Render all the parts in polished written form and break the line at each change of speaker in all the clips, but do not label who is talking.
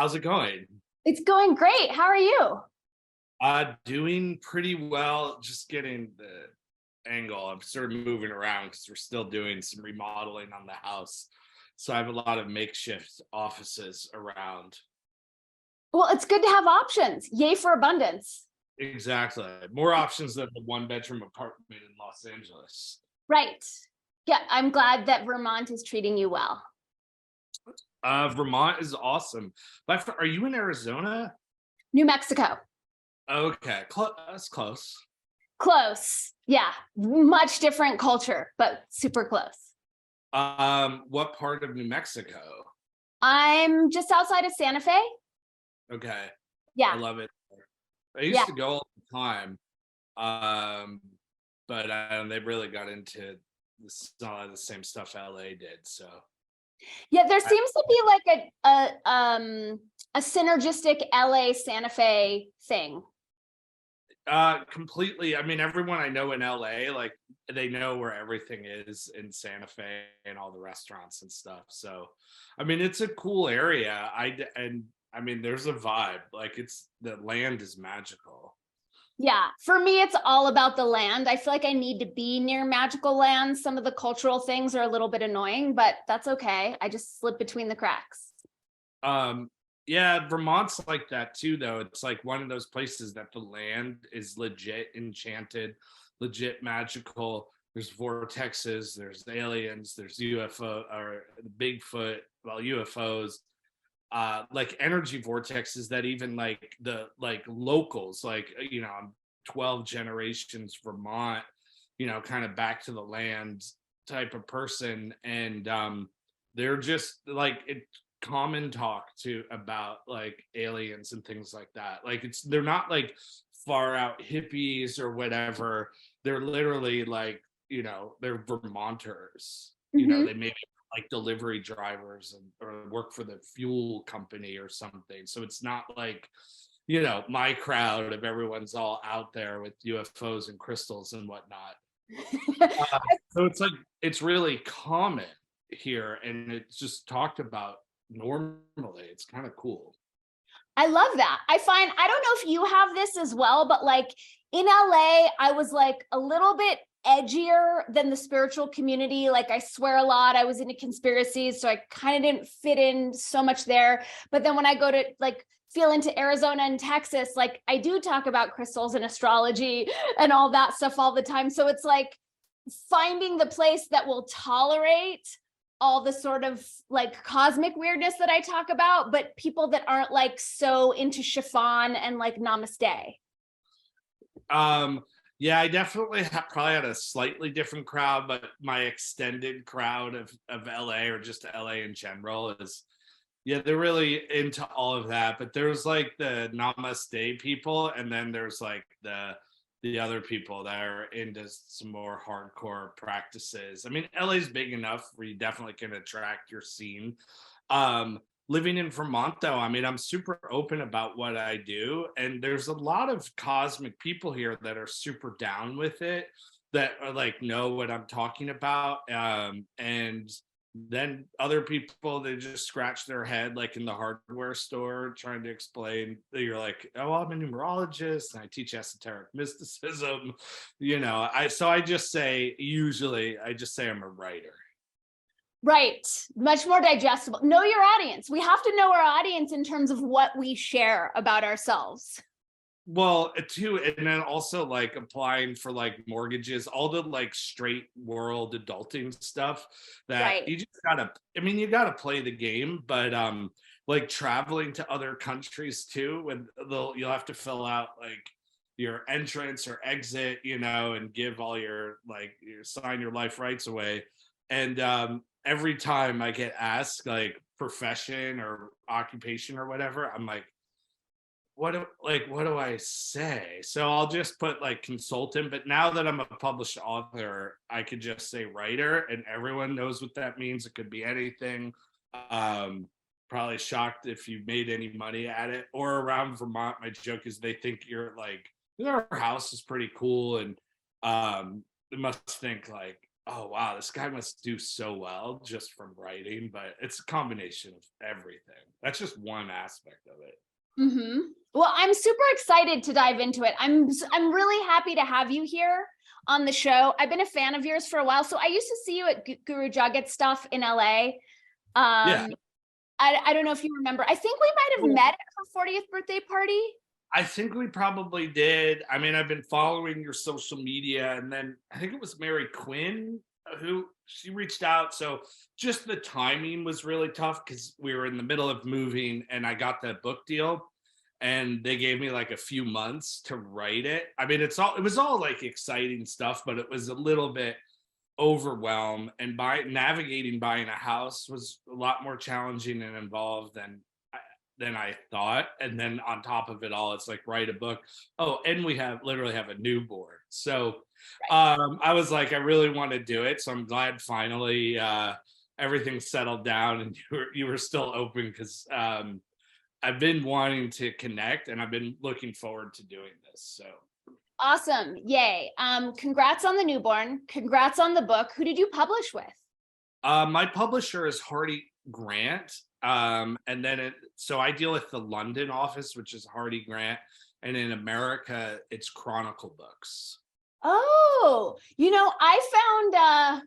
How's it going?
It's going great. How are you?
Doing pretty well. Just getting the angle. I'm sort of moving around because we're still doing some remodeling on the house. So I have a lot of makeshift offices around.
Well, it's good to have options. Yay for abundance.
Exactly. More options than the one bedroom apartment in Los Angeles.
Right. Yeah, I'm glad that Vermont is treating you well.
Vermont is awesome. But are you in Arizona?
New Mexico.
Okay, that's close.
Close. Yeah, much different culture, but super close.
What part of New Mexico?
I'm just outside of Santa Fe.
Okay. I
Yeah.
love it. I used to go all the time, but they really got into a lot of the same stuff LA did. So
Yeah, there seems to be like a synergistic LA Santa Fe thing.
completely. I mean, everyone I know in LA, like they know where everything is in Santa Fe and all the restaurants and stuff. So, I mean, it's a cool area. I mean, there's a vibe. Like the land is magical.
Yeah, for me, it's all about the land. I feel like I need to be near magical lands. Some of the cultural things are a little bit annoying, but that's okay. I just slip between the cracks.
Yeah, Vermont's like that too, though. It's like one of those places that the land is legit enchanted, legit magical. There's vortexes, there's aliens, there's UFO or Bigfoot, well, UFOs, like energy vortexes that even like the locals, like I'm 12 generations Vermont, kind of back to the land type of person, and they're just like it common talk to about like aliens and things like that. Like they're not like far out hippies or whatever. They're literally like, they're Vermonters. They maybe like delivery drivers or work for the fuel company or something. So it's not like, my crowd of everyone's all out there with UFOs and crystals and whatnot. So it's like, it's really common here and it's just talked about normally. It's kind of cool.
I love that. I don't know if you have this as well, but like in LA, I was like a little bit edgier than the spiritual community. Like I swear a lot. I was into conspiracies, so I kind of didn't fit in so much there. But then when I go to like feel into Arizona and Texas, like I do talk about crystals and astrology and all that stuff all the time. So it's like finding the place that will tolerate all the sort of like cosmic weirdness that I talk about, but people that aren't like so into chiffon and like namaste.
Yeah, I definitely probably had a slightly different crowd, but my extended crowd of LA or just LA in general is, yeah, they're really into all of that. But there's like the namaste people, and then there's like the other people that are into some more hardcore practices. I mean, LA's big enough where you definitely can attract your scene. Living in Vermont, though, I mean, I'm super open about what I do. And there's a lot of cosmic people here that are super down with it, that are like, know what I'm talking about. And then other people, they just scratch their head like in the hardware store trying to explain that you're like, oh, I'm a numerologist and I teach esoteric mysticism. I just say, usually I just say I'm a writer.
Right. Much more digestible. Know your audience. We have to know our audience in terms of what we share about ourselves.
Well, too, and then also like applying for like mortgages, all the like straight world adulting stuff that you just you gotta play the game, but like traveling to other countries too, and you'll have to fill out like your entrance or exit, and give all your sign your life rights away. And every time I get asked like profession or occupation or whatever, I'm like, what do I say? So I'll just put like consultant, but now that I'm a published author, I could just say writer and everyone knows what that means. It could be anything. Probably shocked if you made any money at it. Or around Vermont, my joke is they think you're like, our house is pretty cool, and they must think like oh wow, this guy must do so well just from writing, but it's a combination of everything. That's just one aspect of it.
Well, I'm super excited to dive into it. I'm really happy to have you here on the show. I've been a fan of yours for a while. So I used to see you at Guru Jagat stuff in LA.
Yeah.
I don't know if you remember. I think we might have met at her 40th birthday party.
I think we probably did. I mean, I've been following your social media, and then I think it was Mary Quinn who she reached out. So just the timing was really tough because we were in the middle of moving, and I got that book deal, and they gave me like a few months to write it. I mean, it was all like exciting stuff, but it was a little bit overwhelmed, and navigating buying a house was a lot more challenging and involved than I thought. And then on top of it all, it's like write a book. Oh, and we literally have a newborn. So I was like, I really want to do it. So I'm glad finally everything settled down and you were still open, because I've been wanting to connect and I've been looking forward to doing this. So
Awesome. Yay. Congrats on the newborn. Congrats on the book. Who did you publish with?
my publisher is Hardy Grant. And then so I deal with the London office, which is Hardy Grant. And in America, it's Chronicle Books.
Oh, I found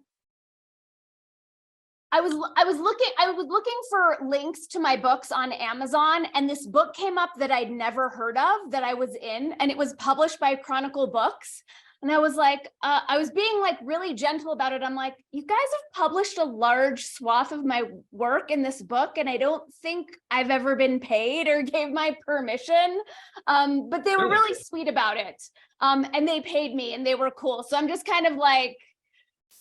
I was looking for links to my books on Amazon, and this book came up that I'd never heard of that I was in, and it was published by Chronicle Books. And I was like, I was being like really gentle about it. I'm like, you guys have published a large swath of my work in this book, and I don't think I've ever been paid or gave my permission. But they were really sweet about it. And they paid me and they were cool. So I'm just kind of like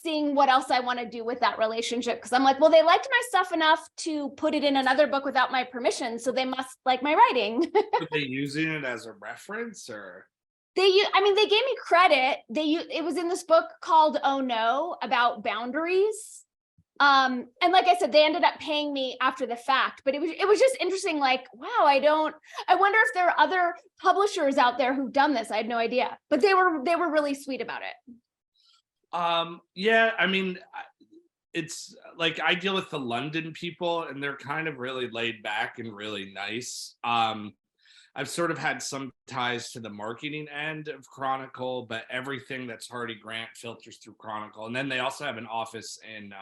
seeing what else I want to do with that relationship. Cause I'm like, well, they liked my stuff enough to put it in another book without my permission. So they must like my writing.
Are they using it as a reference or?
They gave me credit. It was in this book called Oh No, about boundaries. And like I said, they ended up paying me after the fact, but it was just interesting. Like, wow, I wonder if there are other publishers out there who've done this. I had no idea, but they were really sweet about it.
Yeah, I mean, it's like I deal with the London people and they're kind of really laid back and really nice. I've sort of had some ties to the marketing end of Chronicle, but everything that's Hardy Grant filters through Chronicle. And then they also have an office in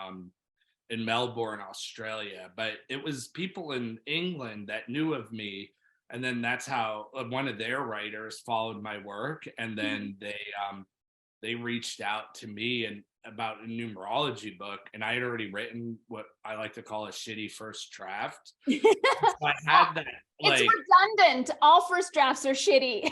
Melbourne, Australia. But it was people in England that knew of me. And then that's how one of their writers followed my work. And then they reached out to me and about a numerology book, and I had already written what I like to call a shitty first draft. So I had that. Like,
it's redundant. All first drafts are shitty.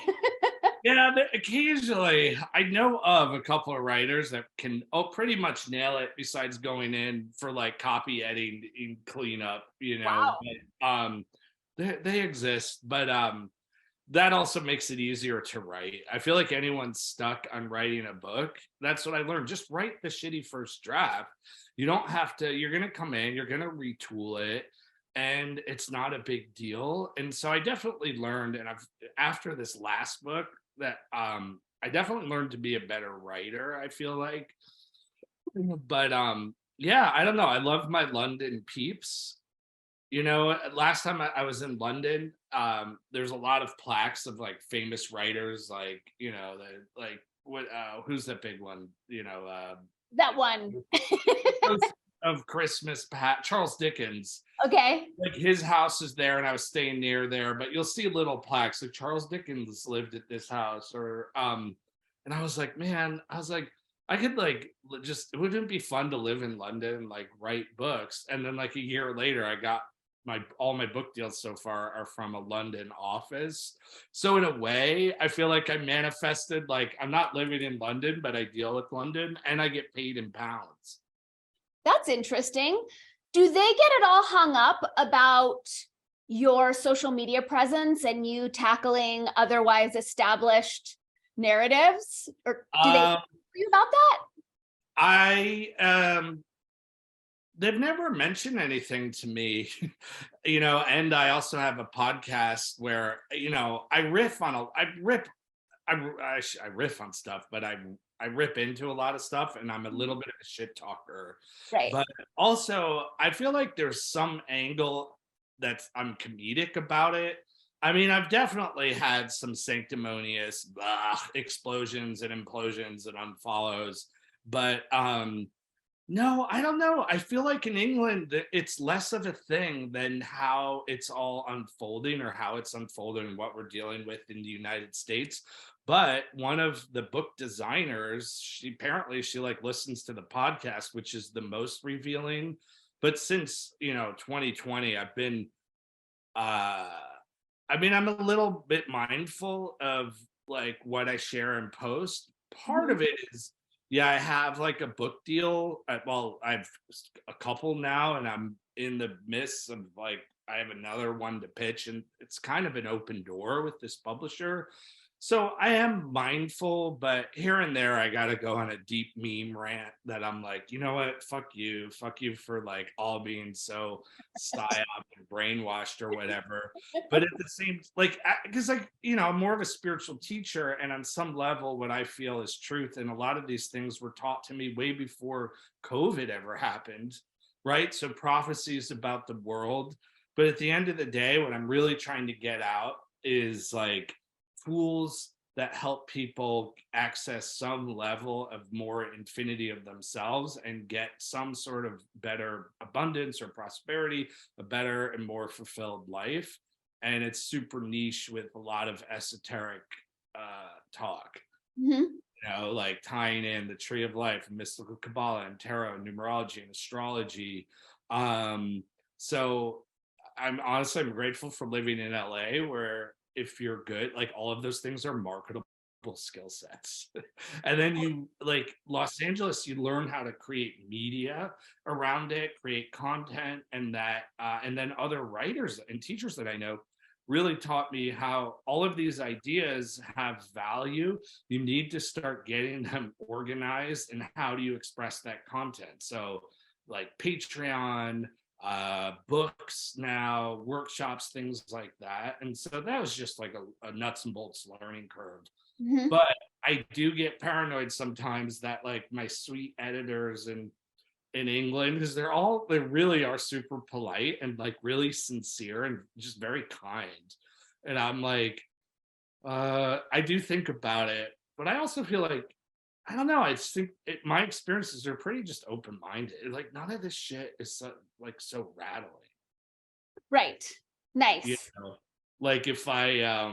Yeah, occasionally I know of a couple of writers that can pretty much nail it. Besides going in for like copy editing and cleanup,
Wow.
But, they exist, but that also makes it easier to write. I feel like anyone's stuck on writing a book. That's what I learned. Just write the shitty first draft. You don't have to, you're going to come in, you're going to retool it, and it's not a big deal. And so I definitely learned, and after this last book, that I definitely learned to be a better writer, I feel like. But yeah, I don't know. I love my London peeps. Last time I was in London, there's a lot of plaques of like famous writers, like, who's that big one?
That one.
Of Christmas, Charles Dickens.
Okay.
Like his house is there, and I was staying near there, but you'll see little plaques like Charles Dickens lived at this house, or and I was like, man, I could like just, it wouldn't be fun to live in London and like write books. And then like a year later, I got all my book deals so far are from a London office. So in a way, I feel like I manifested, like I'm not living in London, but I deal with London and I get paid in pounds.
That's interesting. Do they get it all hung up about your social media presence and you tackling otherwise established narratives? Or do they talk to you about that?
They've never mentioned anything to me, and I also have a podcast where, I riff on stuff, but I rip into a lot of stuff and I'm a little bit of a shit talker.
Right.
But also I feel like there's some angle that's I'm comedic about it. I mean, I've definitely had some sanctimonious explosions and implosions and unfollows, but no, I don't know. I feel like in England, it's less of a thing than how it's all unfolding or how it's unfolding and what we're dealing with in the United States. But one of the book designers, she like listens to the podcast, which is the most revealing. But since, 2020, I've been, I mean, I'm a little bit mindful of like what I share and post. Part
Mhm.
of it is, yeah, I have like a book deal. Well, I've a couple now, and I'm in the midst of like, I have another one to pitch, and it's kind of an open door with this publisher. So I am mindful, but here and there, I got to go on a deep meme rant that I'm like, you know what? Fuck you for like all being so psyop and brainwashed or whatever. But at the same, like, because like, I'm more of a spiritual teacher, and on some level, what I feel is truth. And a lot of these things were taught to me way before COVID ever happened, right? So prophecies about the world. But at the end of the day, what I'm really trying to get out is like tools that help people access some level of more infinity of themselves and get some sort of better abundance or prosperity, a better and more fulfilled life. And it's super niche with a lot of esoteric talk,
Mhm.
like tying in the tree of life, mystical Kabbalah and tarot and numerology and astrology. So I'm grateful for living in LA, where if you're good, like all of those things are marketable skill sets. And then you like Los Angeles, you learn how to create media around it, create content, and then other writers and teachers that I know really taught me how all of these ideas have value. You need to start getting them organized, and how do you express that content? So like Patreon, books now, workshops, things like that. And so that was just like a nuts and bolts learning curve.
Mhm.
But I do get paranoid sometimes that like my sweet editors in England, because they really are super polite and like really sincere and just very kind. And I'm like, I do think about it, but I also feel like, I don't know. I just think my experiences are pretty just open minded. Like none of this shit is so rattling.
Right.
You
Nice.
know, like if I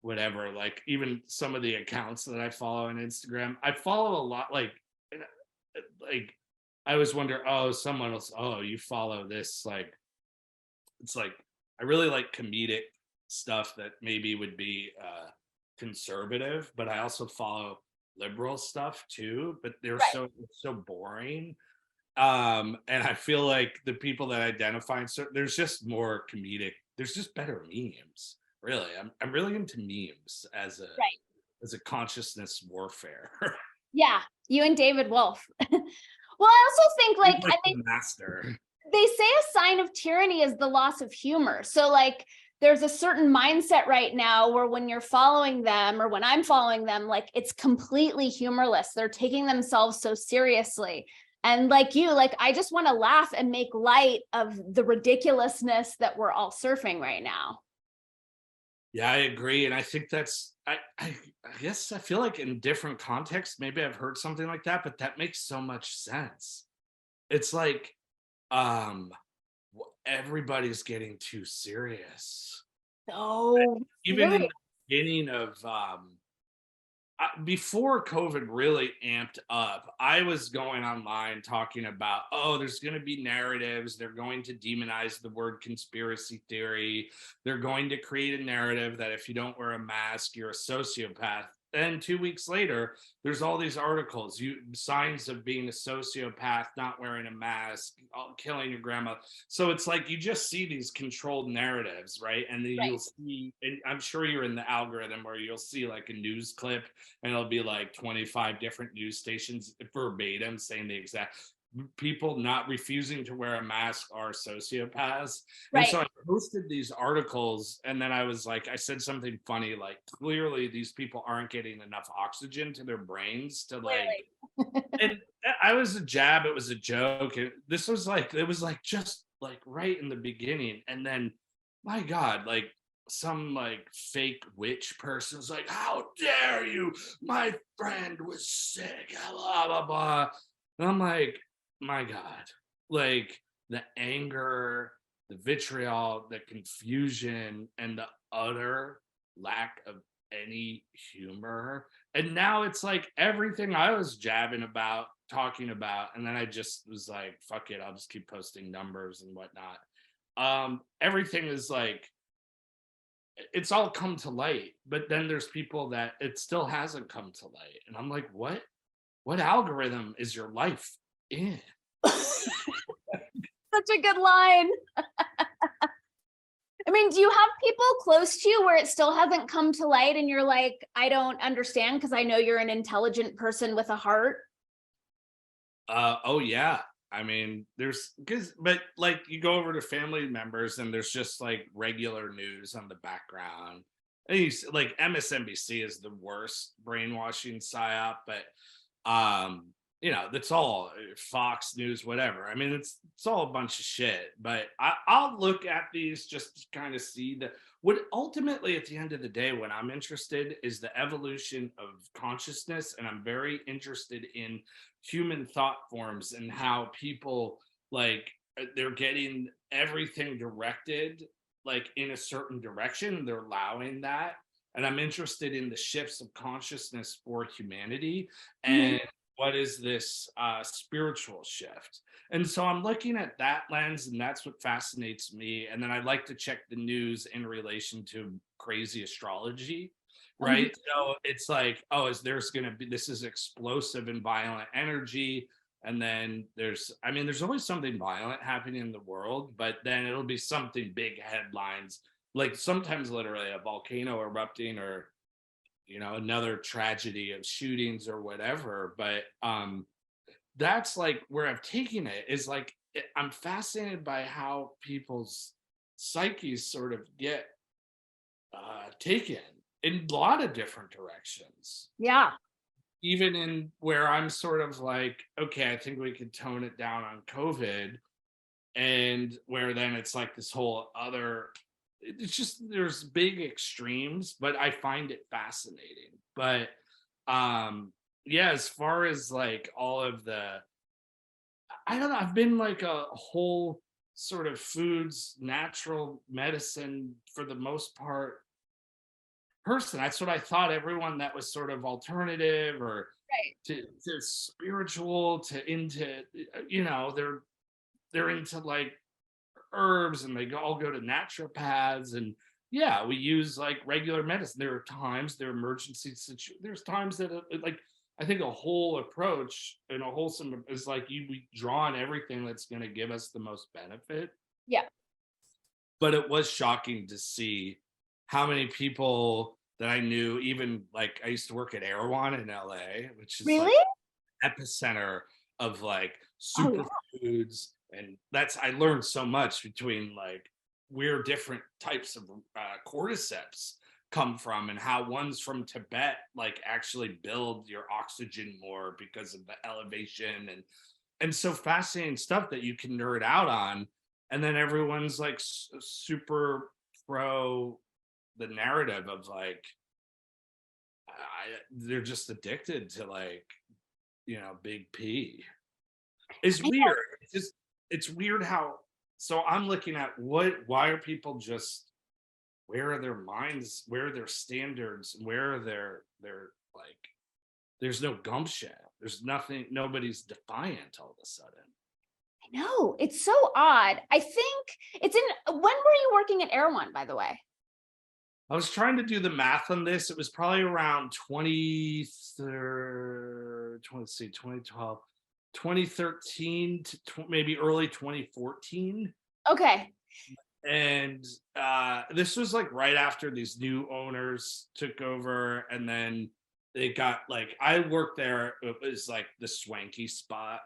whatever, like even some of the accounts that I follow on Instagram, I follow a lot. Like I always wonder, oh, someone else, oh, you follow this, like it's like I really like comedic stuff that maybe would be conservative, but I also follow liberal stuff too, but they're
Right.
so boring. And I feel like the people that identify there's just more comedic, there's just better memes. Really. I'm really into memes as a
Right.
consciousness warfare.
Yeah. You and David Wolf. Well, I also think
He's
like
like
I
the
think
master.
they say a sign of tyranny is the loss of humor. So like there's a certain mindset right now where when you're following them or when I'm following them, like it's completely humorless. They're taking themselves so seriously. And like you, like I just want to laugh and make light of the ridiculousness that we're all surfing right now.
Yeah, I agree. And I think that's I guess I feel like in different contexts, maybe I've heard something like that, but that makes so much sense. It's like um everybody's getting too serious.
So
Even in
serious.
the beginning of before COVID really amped up, I was going online talking about, oh, there's going to be narratives. They're going to demonize the word conspiracy theory. They're going to create a narrative that if you don't wear a mask, you're a sociopath. Then 2 weeks later, there's all these articles, signs of being a sociopath, not wearing a mask, killing your grandma. So it's like you just see these controlled narratives, right? And then you'll
Right.
see, and I'm sure you're in the algorithm where you'll see like a news clip and it'll be like 25 different news stations verbatim saying the exact. people not refusing to wear a mask are sociopaths. And
Right.
so I posted these articles, and then I was like, I said something funny, like, clearly these people aren't getting enough oxygen to their brains to like,
Clearly.
and I was a jab, it was a joke. This was like, it was like just like right in the beginning. And then, my God, like some like fake witch person was like, how dare you? My friend was sick, blah, blah, blah. And I'm like, my God, like the anger, the vitriol, the confusion, and the utter lack of any humor. And now it's like everything I was jabbing about, talking about, and then I just was like, fuck it, I'll just keep posting numbers and whatnot. Everything is like, it's all come to light, but then there's people that it still hasn't come to light. And I'm like, what algorithm is your life in?
Such a good line. I mean, do you have people close to you where it still hasn't come to light and you're like, I don't understand because I know you're an intelligent person with a heart?
Oh yeah. I mean, but like you go over to family members and there's just like regular news on the background. And like MSNBC is the worst brainwashing psyop, but that's all Fox News, whatever. I mean, it's all a bunch of shit. But I'll look at these just to kind of see what ultimately at the end of the day, when I'm interested is the evolution of consciousness, and I'm very interested in human thought forms and how people like they're getting everything directed like in a certain direction. They're allowing that, and I'm interested in the shifts of consciousness for humanity and what is this spiritual shift. And so I'm looking at that lens, and that's what fascinates me. And then I like to check the news in relation to crazy astrology, right? So it's like, oh, this is explosive and violent energy. And then there's always something violent happening in the world, but then it'll be something big headlines, like sometimes literally a volcano erupting or another tragedy of shootings or whatever. But that's like where I've taken it, is like I'm fascinated by how people's psyches sort of get taken in a lot of different directions.
Yeah.
Even in where I'm sort of like, okay, I think we could tone it down on COVID, and where then it's like this whole other, it's just there's big extremes, but I find it fascinating. But yeah, as far as like all of I don't know, I've been like a whole sort of foods, natural medicine for the most part person. That's what I thought. Everyone that was sort of alternative or
Right.
to spiritual to into, they're into like herbs, and they all go to naturopaths, and yeah, we use like regular medicine. There are times, there's times that like I think a whole approach and a wholesome is like we draw on everything that's going to give us the most benefit.
Yeah.
But it was shocking to see how many people that I knew, even like I used to work at Erewhon in LA, which is
Really?
like epicenter of like
Oh, yeah.
superfoods. And I learned so much between like where different types of cordyceps come from, and how ones from Tibet like actually build your oxygen more because of the elevation, and so fascinating stuff that you can nerd out on. And then everyone's like super pro the narrative of like they're just addicted to like big P. It's weird. It's weird how, so I'm looking at why are people just, where are their minds, where are their standards, where are their like, there's no gumption, there's nothing, nobody's defiant all of a sudden.
I know. It's so odd. I think it's when were you working at Erewhon, by the way?
I was trying to do the math on this. It was probably around 2012, 2013 to maybe early 2014.
Okay.
And this was like right after these new owners took over, and then they got like, I worked there, it was like the swanky spot.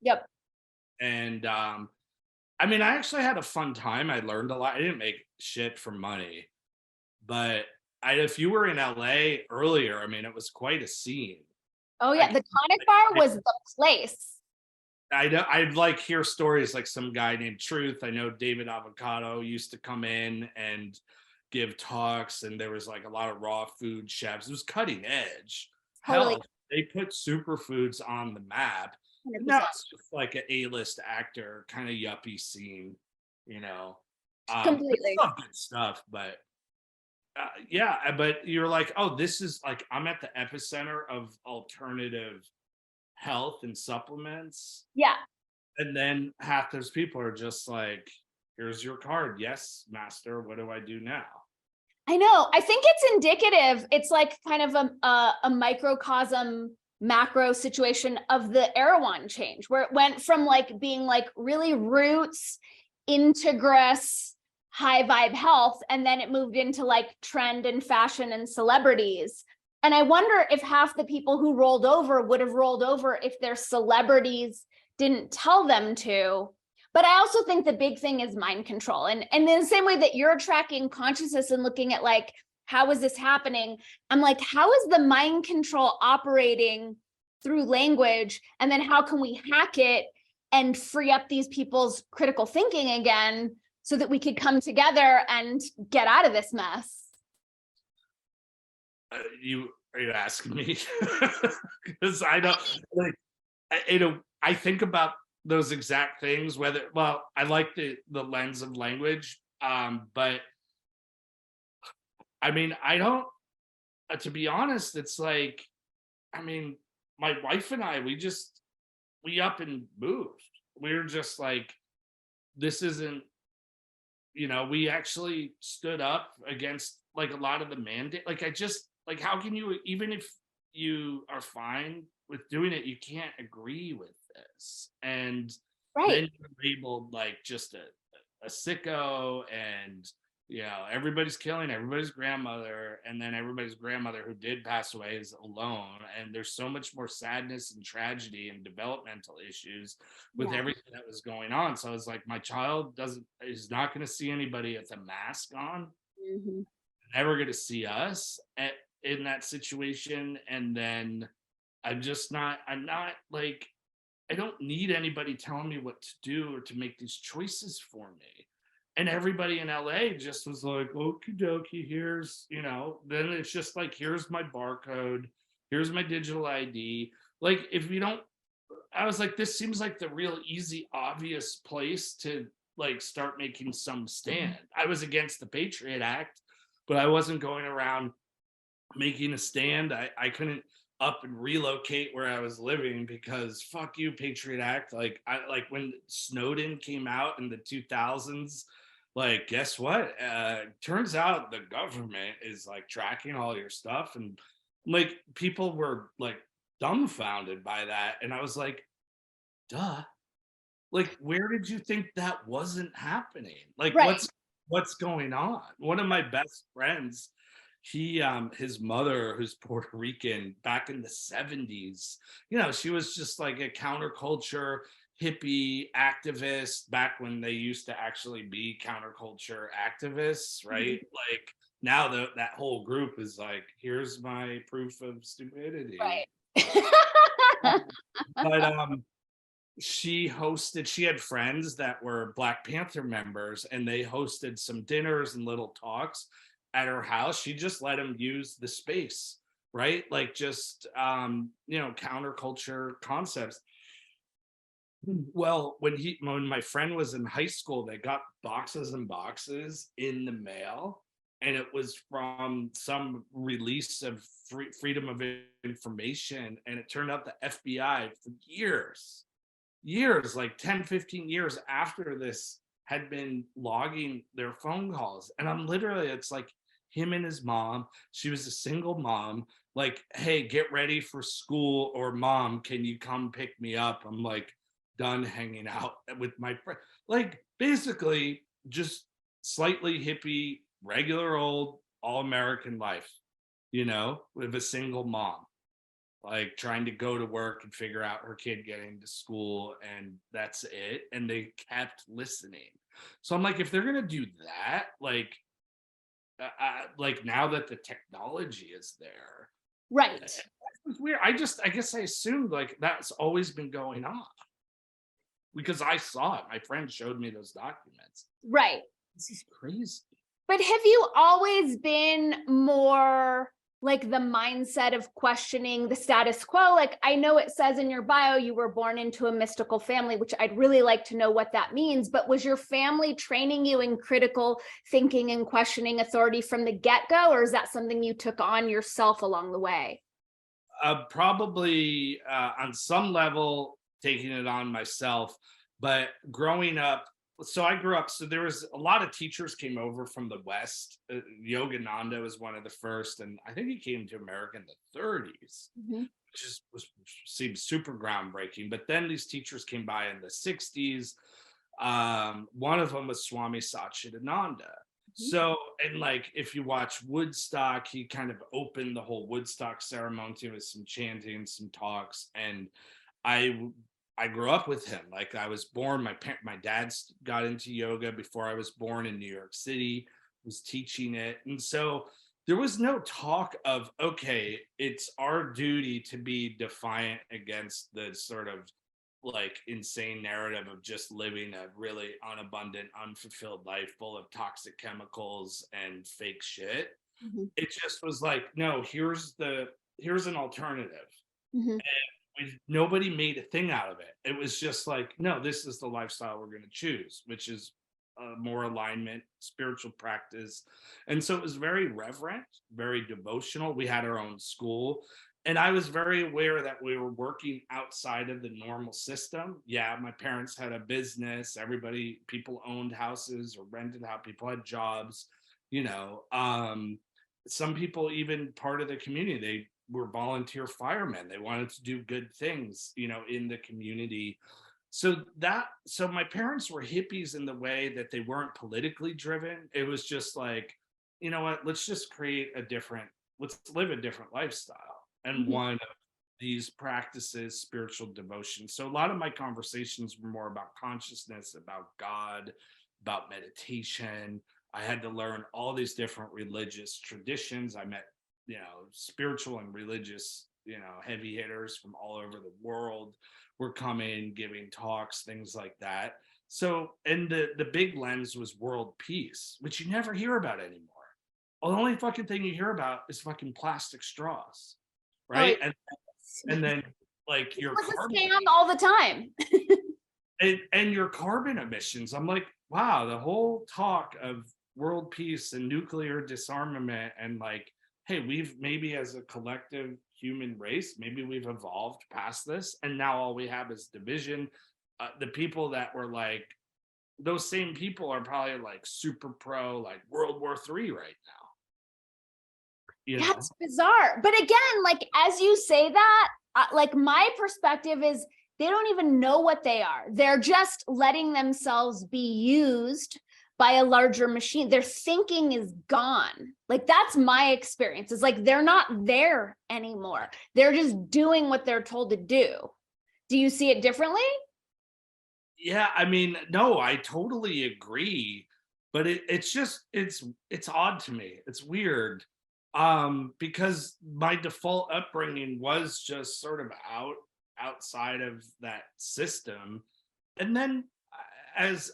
Yep.
And I mean, I actually had a fun time. I learned a lot. I didn't make shit for money, but if you were in LA earlier, I mean, it was quite a scene.
Oh yeah,
Like,
the Tonic Bar was the place.
I'd like hear stories like some guy named Truth. I know David Avocado used to come in and give talks, and there was like a lot of raw food chefs. It was cutting edge.
Totally.
Hell, they put superfoods on the map. Now
100%.
it's just like an A-list actor kind of yuppie scene, you know.
Completely.
It's all good stuff, but yeah, but you're like, oh, this is like I'm at the epicenter of alternative health and supplements.
Yeah.
And then half those people are just like, here's your card. Yes, master. What do I do now?
I know. I think it's indicative. It's like kind of a microcosm macro situation of the Erewhon change, where it went from like being like really roots, integrous, high vibe health, and then it moved into like trend and fashion and celebrities. And I wonder if half the people who rolled over would have rolled over if their celebrities didn't tell them to. But I also think the big thing is mind control. And in the same way that you're tracking consciousness and looking at like, how is this happening? I'm like, how is the mind control operating through language? And then how can we hack it and free up these people's critical thinking again so that we could come together and get out of this mess?
Are you asking me? Because I don't like, I think about those exact things, whether, well, I like the lens of language, but I mean, I don't, to be honest, it's like, I mean, my wife and I, we up and moved. We're just like, this isn't, we actually stood up against like a lot of the mandate. Like, like, how can you, even if you are fine with doing it, you can't agree with this. And then you're labeled like just a sicko, and everybody's killing everybody's grandmother, and then everybody's grandmother who did pass away is alone, and there's so much more sadness and tragedy and developmental issues with everything that was going on. So it's like, my child is not going to see anybody with a mask on, never going to see us in that situation. And then I'm not like, I don't need anybody telling me what to do or to make these choices for me. And everybody in LA just was like, okie dokie, here's, then it's just like, here's my barcode, here's my digital ID. Like, if you don't, I was like, this seems like the real easy, obvious place to like start making some stand. I was against the Patriot Act, but I wasn't going around making a stand. I couldn't up and relocate where I was living because fuck you, Patriot Act. Like, when Snowden came out in the 2000s, like, guess what? Turns out the government is like tracking all your stuff, and like people were like dumbfounded by that. And I was like, duh. Like, where did you think that wasn't happening? Like, what's going on? One of my best friends, his mother, who's Puerto Rican, back in the 70s, she was just like a counterculture hippie activist back when they used to actually be counterculture activists, right? Like, now that whole group is like, here's my proof of stupidity. But she had friends that were Black Panther members, and they hosted some dinners and little talks at her house. She just let them use the space, right? Like, just counterculture concepts. Well, when my friend was in high school, they got boxes and boxes in the mail, and it was from some release of freedom of information, and it turned out the FBI for years, like 10, 15 years after this, had been logging their phone calls. And I'm literally, it's like him and his mom. She was a single mom, like, hey, get ready for school, or mom, can you come pick me up? I'm like, done hanging out with my friend. Like, basically just slightly hippie, regular old all-American life, with a single mom. like trying to go to work and figure out her kid getting to school, and that's it. And they kept listening. So I'm like, if they're gonna do that, like now that the technology is there,
Right.
it's weird. I guess I assumed like that's always been going on because I saw it. My friend showed me those documents.
Right.
This is crazy.
But have you always been more like the mindset of questioning the status quo? Like, I know it says in your bio you were born into a mystical family, which I'd really like to know what that means. But was your family training you in critical thinking and questioning authority from the get-go, or is that something you took on yourself along the way?
Probably on some level taking it on myself, but growing up, so I grew up, so there was a lot of teachers came over from the West. Yogananda was one of the first, and I think he came to America in the 30s, which seems super groundbreaking. But then these teachers came by in the 60s. One of them was Swami Satchidananda. So, and like if you watch Woodstock, he kind of opened the whole Woodstock ceremony with some chanting, some talks, and I grew up with him. Like I was born, my dad got into yoga before I was born in New York City, was teaching it. And so there was no talk of, okay, it's our duty to be defiant against the sort of like insane narrative of just living a really unabundant, unfulfilled life full of toxic chemicals and fake shit. It just was like, no, here's an alternative. Nobody made a thing out of it. It was just like, no, this is the lifestyle we're going to choose, which is more alignment, spiritual practice. And so it was very reverent, very devotional. We had our own school. And I was very aware that we were working outside of the normal system. Yeah, my parents had a business. People owned houses or rented out. People had jobs, you know. Some people, even part of the community, they were volunteer firemen. They wanted to do good things, you know, in the community. So my parents were hippies in the way that they weren't politically driven. It was just like, you know what, let's live a different lifestyle. And one of these practices, spiritual devotion. So a lot of my conversations were more about consciousness, about God, about meditation. I had to learn all these different religious traditions. I met, you know, spiritual and religious, you know, heavy hitters from all over the world were coming, giving talks, things like that. So, and the big lens was world peace, which you never hear about anymore. The only fucking thing you hear about is fucking plastic straws, right? And then like your carbon
all the time.
and your carbon emissions. I'm like, wow, the whole talk of world peace and nuclear disarmament and like, hey, we've maybe as a collective human race, maybe we've evolved past this, and now all we have is division. The people that were like, those same people are probably like super pro, like World War III right now.
That's bizarre. But again, like as you say that, like my perspective is they don't even know what they are. They're just letting themselves be used by a larger machine. Their thinking is gone. Like that's my experience. It's like they're not there anymore. They're just doing what they're told to do. Do you see it differently?
Yeah, I mean, no, I totally agree. But it's odd to me. It's weird. Because my default upbringing was just sort of outside of that system. And then as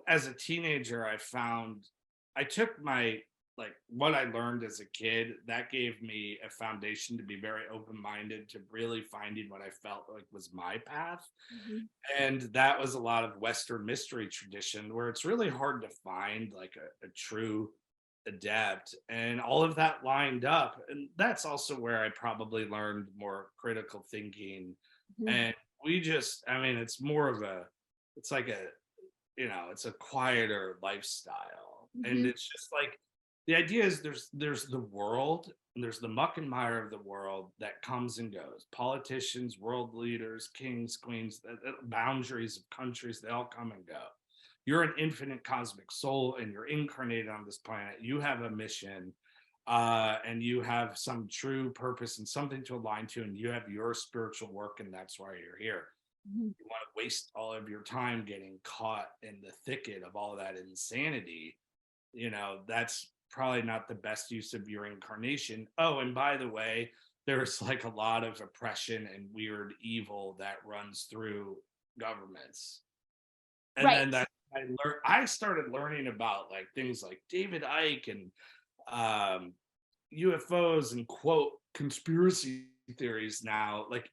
a teenager, I took my, like what I learned as a kid, that gave me a foundation to be very open-minded to really finding what I felt like was my path. And that was a lot of Western mystery tradition where it's really hard to find like a true adept, and all of that lined up. And that's also where I probably learned more critical thinking. And it's more of it's like it's a quieter lifestyle. And it's just like, the idea is there's the world, and there's the muck and mire of the world that comes and goes. Politicians, world leaders, kings, queens, the boundaries of countries, they all come and go. You're an infinite cosmic soul, and you're incarnated on this planet. You have a mission. and you have some true purpose and something to align to, and you have your spiritual work, and that's why you're here.
Mhm.
You want to waste all of your time getting caught in the thicket of all that insanity, that's probably not the best use of your incarnation. Oh, and by the way, there's like a lot of oppression and weird evil that runs through governments. And
Right.
then that I started learning about like things like David Icke and UFOs and quote conspiracy theories now, like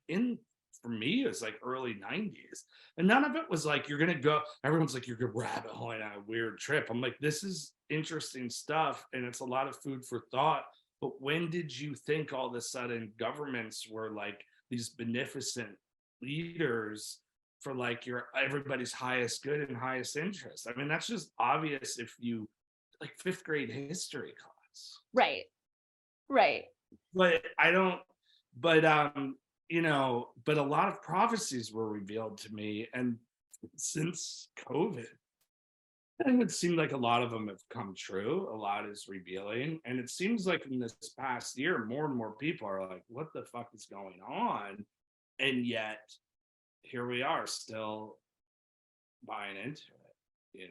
for me, it was like early 90s. And none of it was like, you're going to go, everyone's like, you're going to rabbit hole on a weird trip. I'm like, this is interesting stuff. And it's a lot of food for thought. But when did you think all of a sudden governments were like these beneficent leaders for like everybody's highest good and highest interest? I mean, that's just obvious if you like fifth grade history class.
Right. Right.
But I don't, but but a lot of prophecies were revealed to me, and since COVID, it would seem like a lot of them have come true. A lot is revealing, and it seems like in this past year, more and more people are like, "What the fuck is going on?" And yet, here we are, still buying into it.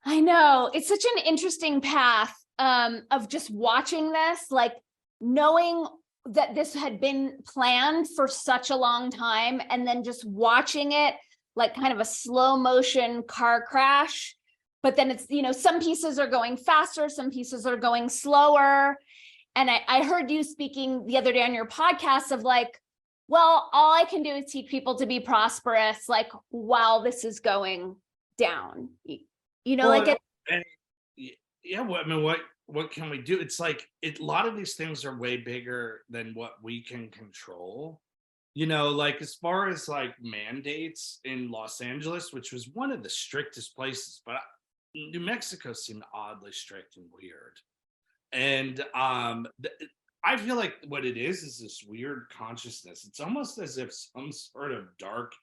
I know. It's such an interesting path of just watching this, like knowing that this had been planned for such a long time, and then just watching it like kind of a slow motion car crash. But then it's, some pieces are going faster, some pieces are going slower. And I heard you speaking the other day on your podcast of like, well, all I can do is teach people to be prosperous, like while this is going down.
What can we do? It's like a lot of these things are way bigger than what we can control. Like as far as like mandates in Los Angeles, which was one of the strictest places, but New Mexico seemed oddly strict and weird. And I feel like what it is this weird consciousness. It's almost as if some sort of dark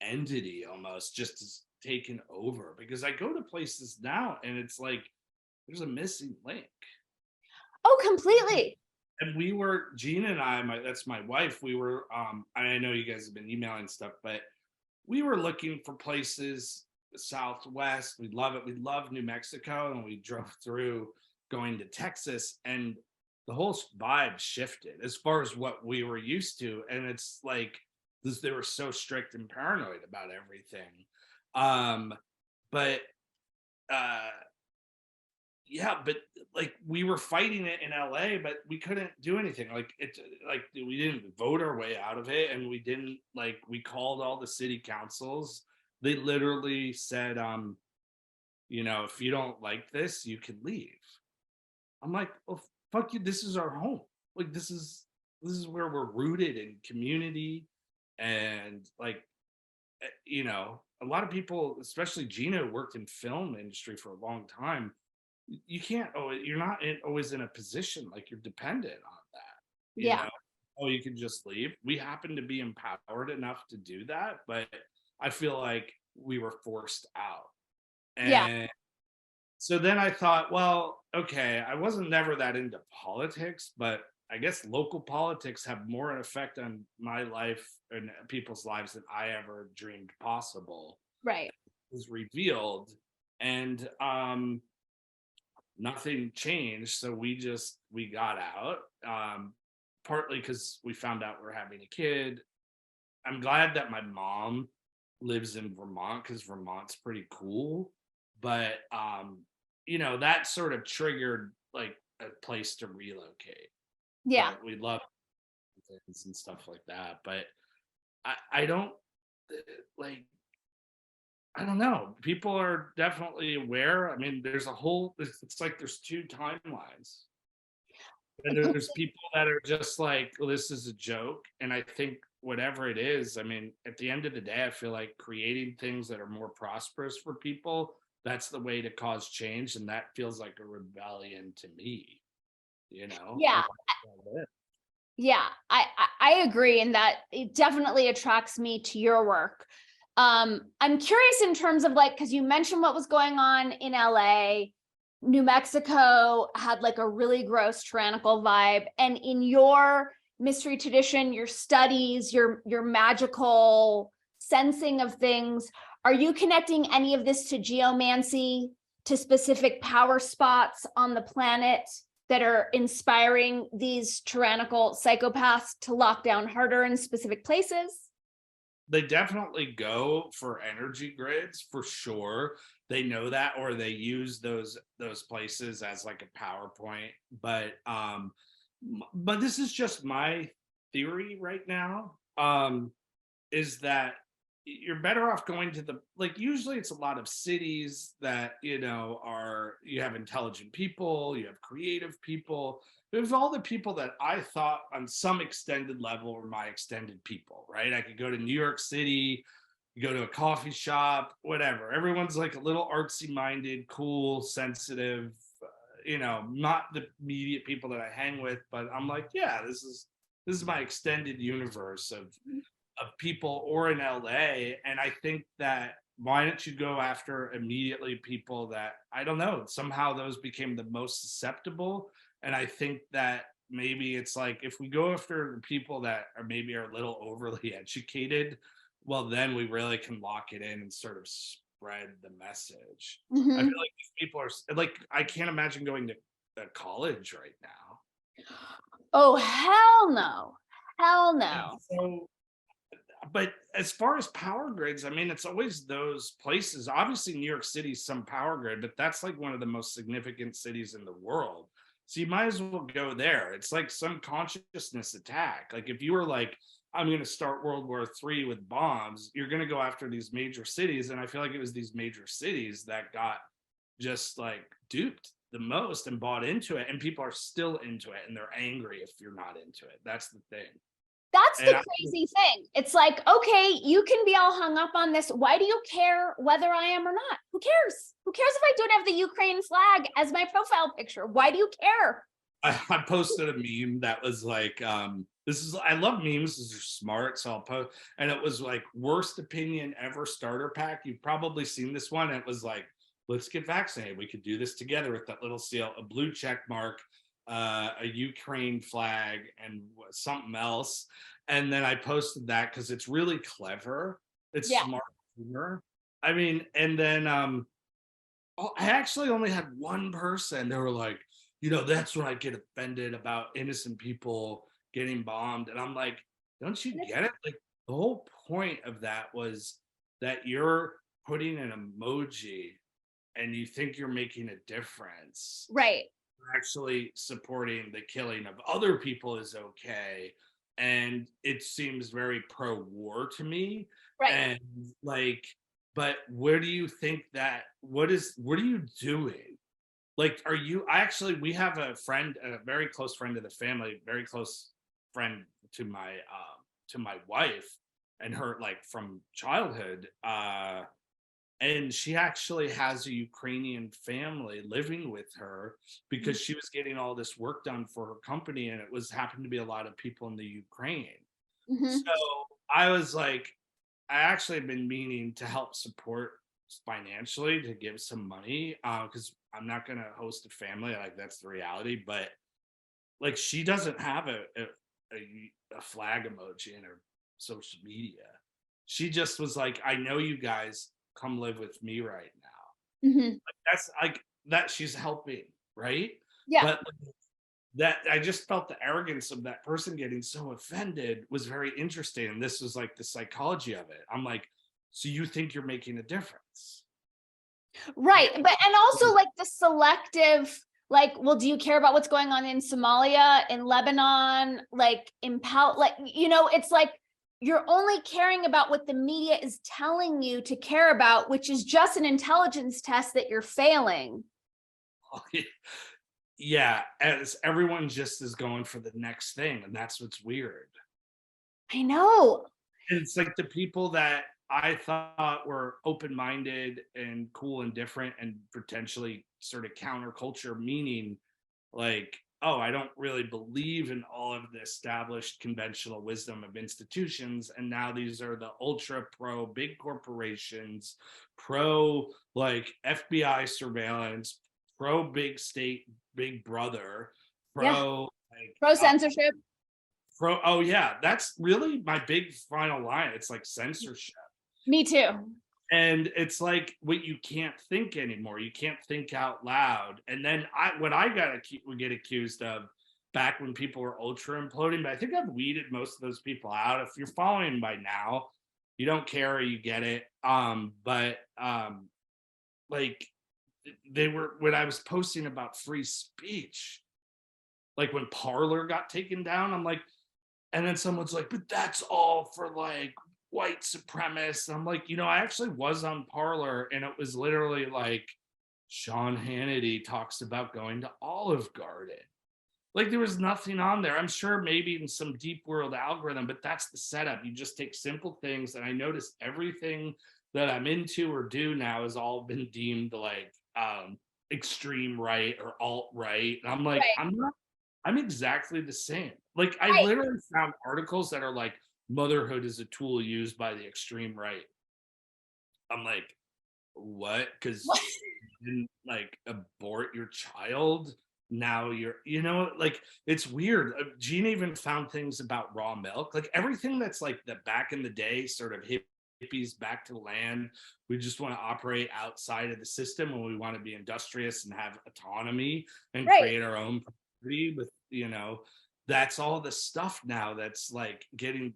entity almost just is taken over, because I go to places now and it's like there's a missing link.
Oh, completely.
And we were, Gina and I, that's my wife, we were, I know you guys have been emailing stuff, but we were looking for places, Southwest, we love it. We love New Mexico, and we drove through going to Texas, and the whole vibe shifted as far as what we were used to. And it's like, they were so strict and paranoid about everything. But like we were fighting it in LA, but we couldn't do anything. Like we didn't vote our way out of it, and we called all the city councils. They literally said, if you don't like this, you can leave. I'm like, well, fuck you. This is our home. Like this is where we're rooted in community, and like, a lot of people, especially Gina, worked in film industry for a long time. You can't, you're not always in a position like you're dependent on that.
Yeah.
You can just leave. We happen to be empowered enough to do that, but I feel like we were forced out. And so then I thought, well, okay, I wasn't never that into politics, but I guess local politics have more an effect on my life and people's lives than I ever dreamed possible.
Right.
It was revealed, and nothing changed. So we got out, partly because we found out we're having a kid. I'm glad that my mom lives in Vermont, because Vermont's pretty cool. But, that sort of triggered like a place to relocate.
Yeah.
But we love things and stuff like that. But I don't like, I don't know. People are definitely aware. I mean, it's like there's two timelines. And there's people that are just like, well, this is a joke. And I think whatever it is, I mean, at the end of the day, I feel like creating things that are more prosperous for people, that's the way to cause change. And that feels like a rebellion to me,
Yeah. Yeah, I agree in that it definitely attracts me to your work. I'm curious in terms of like, because you mentioned what was going on in LA. New Mexico had like a really gross tyrannical vibe. And in your mystery tradition, your studies, your magical sensing of things, are you connecting any of this to geomancy, to specific power spots on the planet that are inspiring these tyrannical psychopaths to lock down harder in specific places?
They definitely go for energy grids for sure. They know that, or they use those places as like a PowerPoint. But this is just my theory right now. Is that you're better off going to the, like, usually it's a lot of cities that, you know, are, you have intelligent people, you have creative people. There's all the people that I thought on some extended level were my extended people, right? I could go to New York City, you go to a coffee shop, whatever. Everyone's like a little artsy minded, cool, sensitive, you know, not the immediate people that I hang with, but I'm like, yeah, this is my extended universe of people, or in LA. And I think that, why don't you go after immediately people that, I don't know, somehow those became the most susceptible. And I think that maybe it's like, if we go after the people that are maybe are a little overly educated, well, then we really can lock it in and sort of spread the message. I feel like these people are like, I can't imagine going to college right now.
Oh, hell no. Hell no.
So, but as far as power grids, I mean, it's always those places. Obviously, New York City's some power grid, but that's like one of the most significant cities in the world. So you might as well go there. It's like some consciousness attack. Like if you were like, I'm going to start World War III with bombs, you're going to go after these major cities. And I feel like it was these major cities that got just like duped the most and bought into it. And people are still into it, and they're angry if you're not into it. That's the thing.
That's the crazy thing. It's like, okay, you can be all hung up on this. Why do you care whether I am or not? Who cares? Who cares if I don't have the Ukraine flag as my profile picture? Why do you care?
I posted a meme that was like, this is, I love memes, these are smart, so I'll post, and it was like, worst opinion ever starter pack. You've probably seen this one. It was like, let's get vaccinated. We could do this together, with that little seal, a blue check mark, a Ukraine flag, and something else. And then I posted that because it's really clever. It's smart humor. I mean, and then I actually only had one person. They were like, you know, that's when I get offended about innocent people getting bombed. And I'm like, don't you get it? Like, the whole point of that was that you're putting an emoji and you think you're making a difference.
Right.
Actually supporting the killing of other people is okay. And it seems very pro-war to me.
Right.
And like, but where do you think that, what are you doing? Like, are you, we have a friend, a very close friend of the family, very close friend to my wife, and her, like, from childhood, and she actually has a Ukrainian family living with her because she was getting all this work done for her company, and it was happened to be a lot of people in the Ukraine. So I was like, I actually have been meaning to help support financially, to give some money, because I'm not going to host a family, like, that's the reality. But like, she doesn't have a flag emoji in her social media. She just was like, I know you guys, come live with me right now. Like, that's like that, she's helping, right?
Yeah.
But that, I just felt the arrogance of that person getting so offended was very interesting. And this was like the psychology of it. I'm like, so you think you're making a difference?
Right. But, and also like the selective, like, well, do you care about what's going on in Somalia, in Lebanon, like in like, you know, it's like, you're only caring about what the media is telling you to care about, which is just an intelligence test that you're failing.
Yeah, as everyone just is going for the next thing, and that's what's weird.
I know.
It's like the people that I thought were open-minded and cool and different and potentially sort of counterculture, meaning like, oh, I don't really believe in all of the established conventional wisdom of institutions. And now these are the ultra pro big corporations, pro like FBI surveillance, pro big state, big brother,
Yeah.
pro like
Pro censorship.
oh yeah, that's really my big final line. It's like censorship.
Me too.
And it's like what you can't think anymore. You can't think out loud. And then what I would get accused of back when people were ultra imploding, but I think I've weeded most of those people out. If you're following by now, you don't care or you get it. Like they were, when I was posting about free speech, like when Parler got taken down, I'm like, and then someone's like, but that's all for like white supremacists. I'm like, I actually was on Parler and it was literally like Sean Hannity talks about going to Olive Garden. Like there was nothing on there. I'm sure maybe in some deep world algorithm, but that's the setup. You just take simple things. And I noticed everything that I'm into or do now has all been deemed like extreme right or alt right. And I'm like,
Right.
I'm exactly the same. Like I
Right.
literally found articles that are like motherhood is a tool used by the extreme right. I'm like, what? Because you didn't like abort your child. Now like it's weird. Gina even found things about raw milk, like everything that's like the back in the day sort of hippies back to the land. We just want to operate outside of the system and we want to be industrious and have autonomy and
Right.
create our own property with, that's all the stuff now that's like getting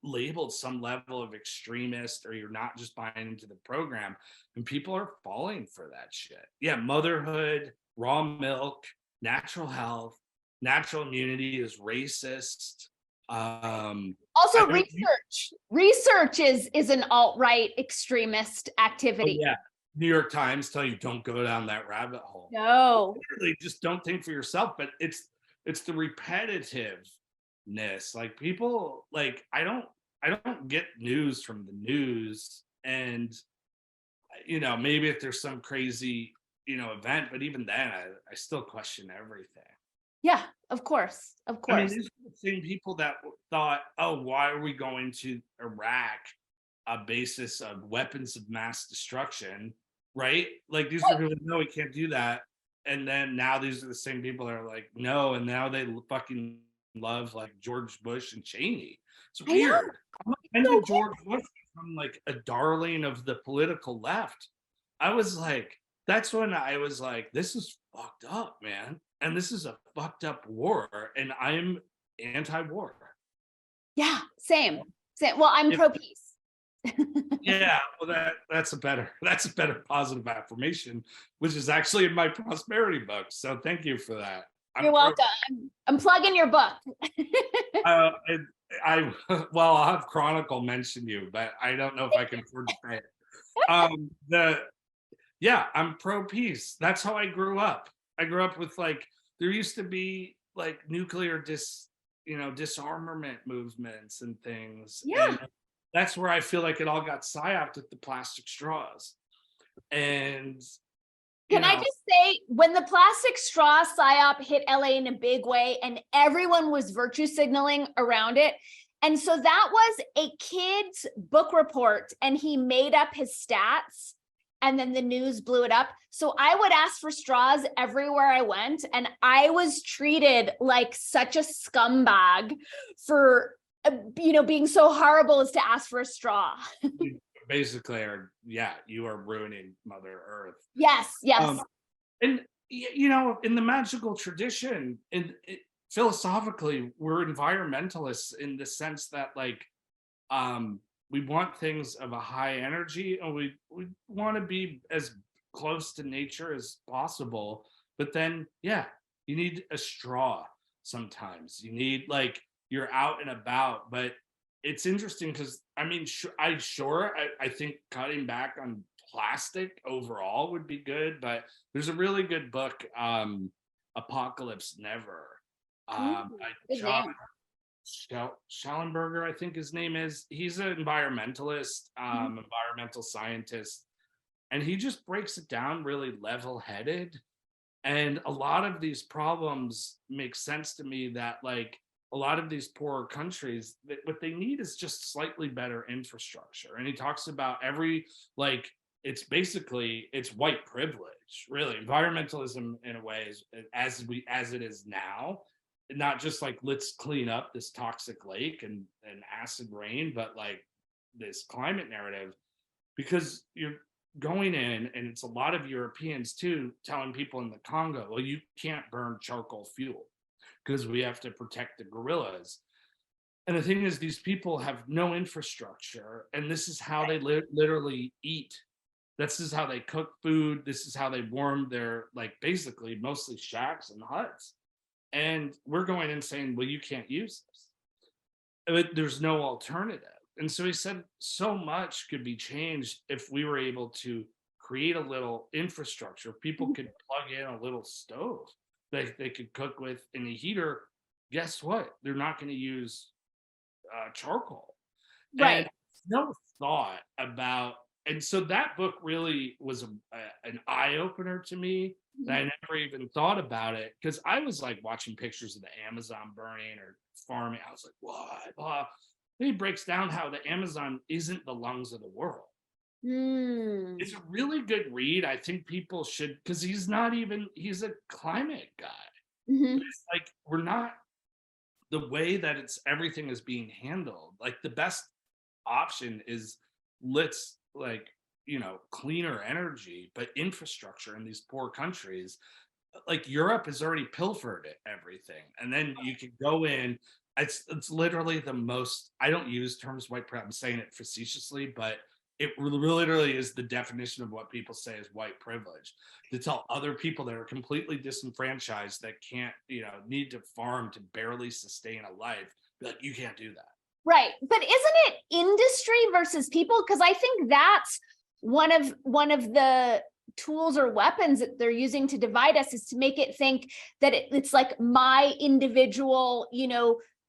labeled some level of extremist, or you're not just buying into the program, and people are falling for that shit. Yeah, motherhood, raw milk, natural health, natural immunity is racist.
Also, research is an alt-right extremist activity.
Yeah, New York Times tell you don't go down that rabbit hole.
No.
Literally, just don't think for yourself. But it's the repetitiveness. Like people, like I don't get news from the news, and maybe if there's some crazy event, but even then, I still question everything.
Yeah, of course. Of
I mean,
course.
these are the same people that thought, oh, why are we going to Iraq? A basis of weapons of mass destruction, right? Like these are people, no, we can't do that. And then now these are the same people that are like, no, and now they fucking love like George Bush and Cheney. It's weird. When did George Bush become like a darling of the political left? I was like, that's when I was like, this is fucked up, man. And this is a fucked up war, and I'm anti-war.
Yeah, same. Well, I'm pro peace.
Yeah, well, that's a better positive affirmation, which is actually in my prosperity book. So thank you for that.
You're welcome. I'm plugging your book.
Well, I'll have Chronicle mention you, but I don't know if I can afford to pay it. I'm pro peace. That's how I grew up. I grew up with like there used to be like nuclear disarmament movements and things.
Yeah.
And that's where I feel like it all got psyoped with the plastic straws. And
can I just say, when the plastic straw psyop hit LA in a big way and everyone was virtue signaling around it. And so that was a kid's book report and he made up his stats and then the news blew it up. So I would ask for straws everywhere I went and I was treated like such a scumbag for being so horrible as to ask for a straw.
Basically you are ruining Mother Earth.
Yes.
And in the magical tradition, philosophically, we're environmentalists in the sense that like we want things of a high energy and we want to be as close to nature as possible, but then you need a straw sometimes. You need like you're out and about. But it's interesting because I mean, I think cutting back on plastic overall would be good, but there's a really good book, Apocalypse Never, by John Schallenberger, I think his name is. He's an environmentalist, environmental scientist, and he just breaks it down really level-headed. And a lot of these problems make sense to me, that like a lot of these poorer countries, what they need is just slightly better infrastructure. And he talks about every like it's basically, it's white privilege, really. Environmentalism in a way is as it is now, not just like let's clean up this toxic lake and acid rain, but like this climate narrative, because you're going in, and it's a lot of Europeans too telling people in the Congo, well, you can't burn charcoal fuel because we have to protect the gorillas. And the thing is, these people have no infrastructure, and this is how they literally eat. This is how they cook food. This is how they warm their, like, basically mostly shacks and huts. And we're going in saying, well, you can't use this. But there's no alternative. And so he said so much could be changed if we were able to create a little infrastructure. People could plug in a little stove that they could cook with in a heater. Guess what? They're not going to use charcoal.
Right.
And no thought about, and so that book really was an eye-opener to me, that I never even thought about it, because I was like watching pictures of the Amazon burning or farming. I was like, what? Blah. He breaks down how the Amazon isn't the lungs of the world. It's a really good read. I think people should, because he's a climate guy. It's like, we're not, the way that everything is being handled, like the best option is, let's, like, cleaner energy, but infrastructure in these poor countries. Like Europe has already pilfered everything, and then you could go in. It's literally the most, I don't use terms white privilege, I'm saying it facetiously, but it literally is the definition of what people say is white privilege, to tell other people that are completely disenfranchised, that can't, need to farm to barely sustain a life, be like, you can't do that.
Right. But isn't it industry versus people? Because I think that's one of the tools or weapons that they're using to divide us, is to make it think that it's like my individual,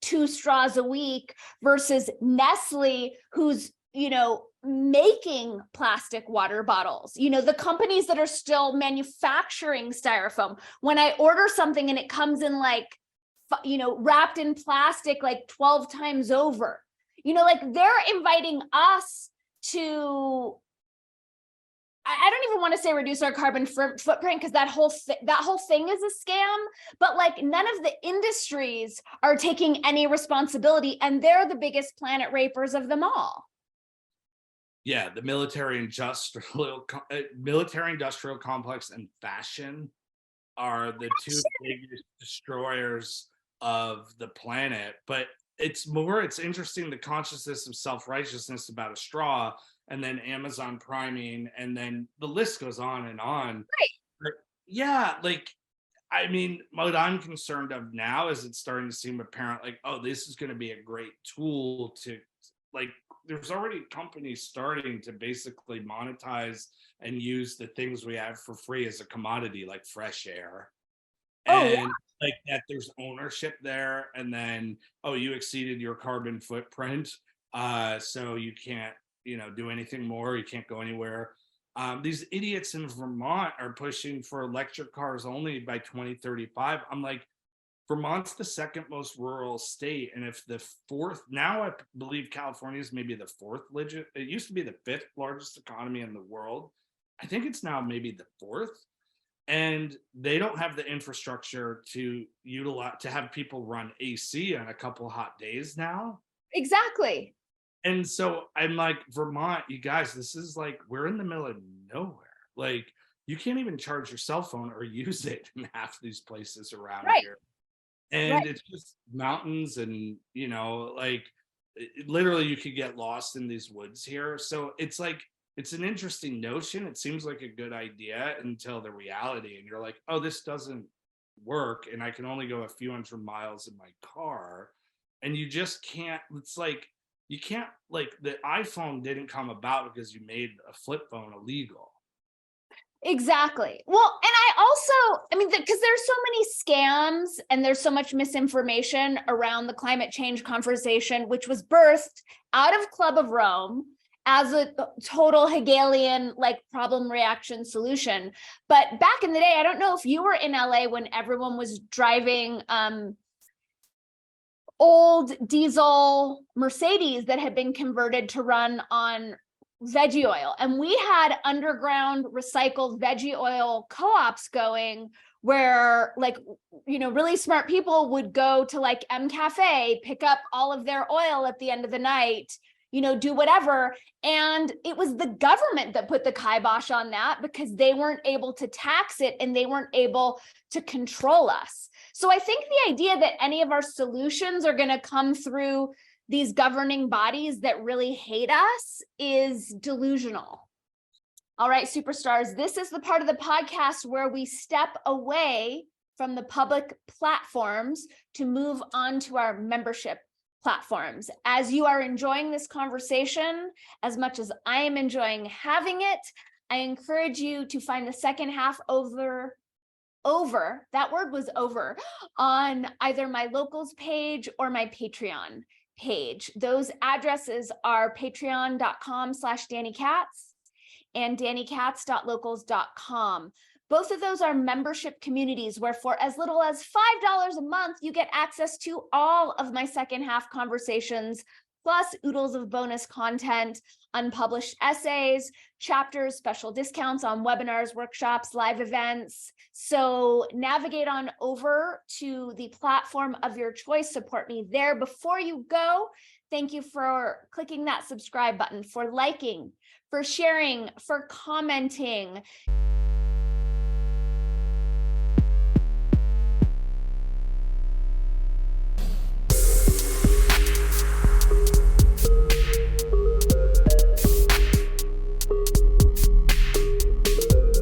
2 straws a week, versus Nestle, who's, making plastic water bottles, the companies that are still manufacturing styrofoam. When I order something and it comes in like, wrapped in plastic like 12 times over, like they're inviting us to, I don't even want to say reduce our carbon footprint, because that whole thing is a scam, but like none of the industries are taking any responsibility, and they're the biggest planet rapers of them all.
Yeah, the military industrial complex and fashion are the two biggest destroyers of the planet. But it's interesting, the consciousness of self-righteousness about a straw, and then Amazon priming, and then the list goes on and on.
Right.
But yeah, like, I mean, what I'm concerned of now is it's starting to seem apparent, like, oh, this is going to be a great tool to, like, there's already companies starting to basically monetize and use the things we have for free as a commodity, like fresh air. And like that, there's ownership there. And then, oh, you exceeded your carbon footprint, so you can't, do anything more. You can't go anywhere. These idiots in Vermont are pushing for electric cars only by 2035. I'm like, Vermont's the second most rural state, and if the fourth, now I believe California is maybe the fourth legit. It used to be the 5th largest economy in the world. I think it's now maybe the 4th, and they don't have the infrastructure to utilize, to have people run AC on a couple hot days now.
Exactly.
And so I'm like, Vermont, you guys, this is like, we're in the middle of nowhere. Like, you can't even charge your cell phone or use it in half these places around here. And it's just mountains, and like, literally you could get lost in these woods here. So it's like, it's an interesting notion. It seems like a good idea until the reality, and you're like, oh, this doesn't work, and I can only go a few hundred miles in my car, and you just can't. It's like, you can't, like, the iPhone didn't come about because you made a flip phone illegal.
Exactly. Well, and I mean, because there's so many scams and there's so much misinformation around the climate change conversation, which was birthed out of Club of Rome as a total Hegelian, like, problem reaction solution. But back in the day, I don't know if you were in LA when everyone was driving old diesel Mercedes that had been converted to run on veggie oil. And we had underground recycled veggie oil co-ops going where like, you know, really smart people would go to like M Cafe, pick up all of their oil at the end of the night, you know, do whatever. And it was the government that put the kibosh on that because they weren't able to tax it and they weren't able to control us. So I think the idea that any of our solutions are going to come through these governing bodies that really hate us is delusional. All right, superstars, this is the part of the podcast where we step away from the public platforms to move on to our membership platforms. As you are enjoying this conversation, as much as I am enjoying having it, I encourage you to find the second half over, that word was over, on either my locals page or my Patreon page. Those addresses are patreon.com/DannyKatz and DannyKatz.locals.com. Both of those are membership communities where for as little as $5 a month, you get access to all of my second half conversations, plus oodles of bonus content, unpublished essays, chapters, special discounts on webinars, workshops, live events. So navigate on over to the platform of your choice. Support me there. Before you go, thank you for clicking that subscribe button, for liking, for sharing, for commenting.